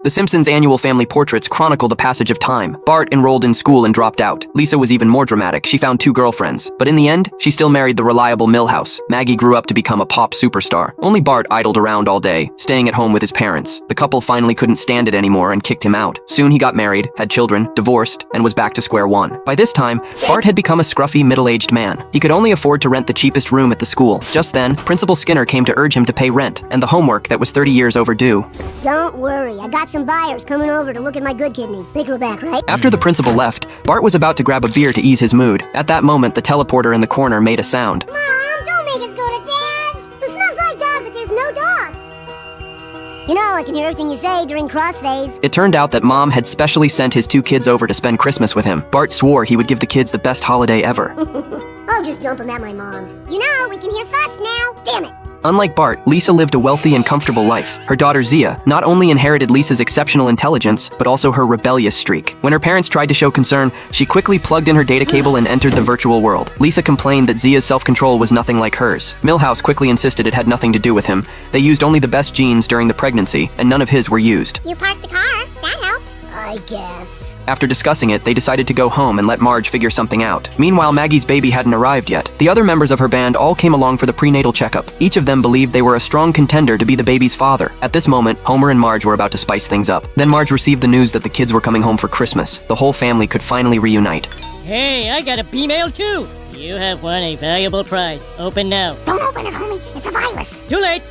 The Simpsons' annual family portraits chronicle the passage of time. Bart enrolled in school and dropped out. Lisa was even more dramatic. She found 2 girlfriends. But in the end, she still married the reliable Milhouse. Maggie grew up to become a pop superstar. Only Bart idled around all day, staying at home with his parents. The couple finally couldn't stand it anymore and kicked him out. Soon he got married, had children, divorced, and was back to square one. By this time, Bart had become a scruffy, middle-aged man. He could only afford to rent the cheapest room at the school. Just then, Principal Skinner came to urge him to pay rent and the homework that was 30 years overdue. Don't worry, I got some buyers coming over to look at my good kidney. They grew back, right? After the principal left, Bart was about to grab a beer to ease his mood. At that moment, the teleporter in the corner made a sound. Mom, don't make us go to Dad's! It smells like dog, but there's no dog. You know, I can hear everything you say during crossfades. It turned out that Mom had specially sent his 2 kids over to spend Christmas with him. Bart swore he would give the kids the best holiday ever. I'll just dump them at my mom's. You know, we can hear thoughts now. Damn it. Unlike Bart, Lisa lived a wealthy and comfortable life. Her daughter Zia not only inherited Lisa's exceptional intelligence, but also her rebellious streak. When her parents tried to show concern, she quickly plugged in her data cable and entered the virtual world. Lisa complained that Zia's self-control was nothing like hers. Milhouse quickly insisted it had nothing to do with him. They used only the best genes during the pregnancy, and none of his were used. You parked the car. That helped. I guess. After discussing it, they decided to go home and let Marge figure something out. Meanwhile, Maggie's baby hadn't arrived yet. The other members of her band all came along for the prenatal checkup. Each of them believed they were a strong contender to be the baby's father. At this moment, Homer and Marge were about to spice things up. Then Marge received the news that the kids were coming home for Christmas. The whole family could finally reunite. Hey, I got a B-mail too! You have won a valuable prize. Open now. Don't open it, homie. It's a virus. Too late!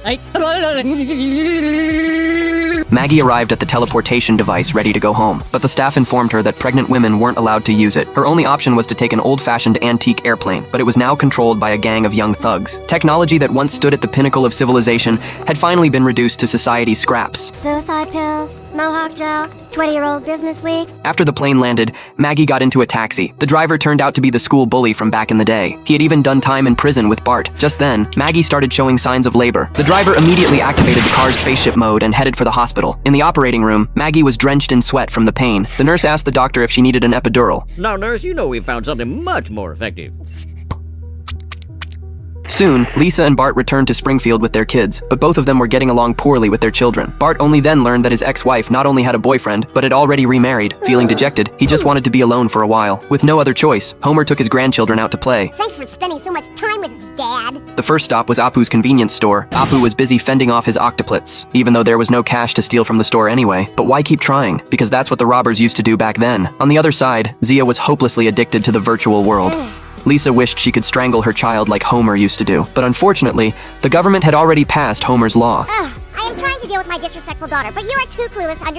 Maggie arrived at the teleportation device ready to go home, but the staff informed her that pregnant women weren't allowed to use it. Her only option was to take an old-fashioned antique airplane, but it was now controlled by a gang of young thugs. Technology that once stood at the pinnacle of civilization had finally been reduced to society's scraps. Suicide pills, mohawk gel, 20-year-old business week. After the plane landed, Maggie got into a taxi. The driver turned out to be the school bully from back in the day. He had even done time in prison with Bart. Just then, Maggie started showing signs of labor. The driver immediately activated the car's spaceship mode and headed for the hospital. In the operating room, Maggie was drenched in sweat from the pain. The nurse asked the doctor if she needed an epidural. Now, nurse, you know we found something much more effective. Soon, Lisa and Bart returned to Springfield with their kids, but both of them were getting along poorly with their children. Bart only then learned that his ex-wife not only had a boyfriend, but had already remarried. Feeling dejected, he just wanted to be alone for a while. With no other choice, Homer took his grandchildren out to play. Thanks for spending so much time with us, Dad. The first stop was Apu's convenience store. Apu was busy fending off his octuplets, even though there was no cash to steal from the store anyway. But why keep trying? Because that's what the robbers used to do back then. On the other side, Zia was hopelessly addicted to the virtual world. Lisa wished she could strangle her child like Homer used to do. But unfortunately, the government had already passed Homer's law. I am trying to deal with my disrespectful daughter, but you are too clueless to understand.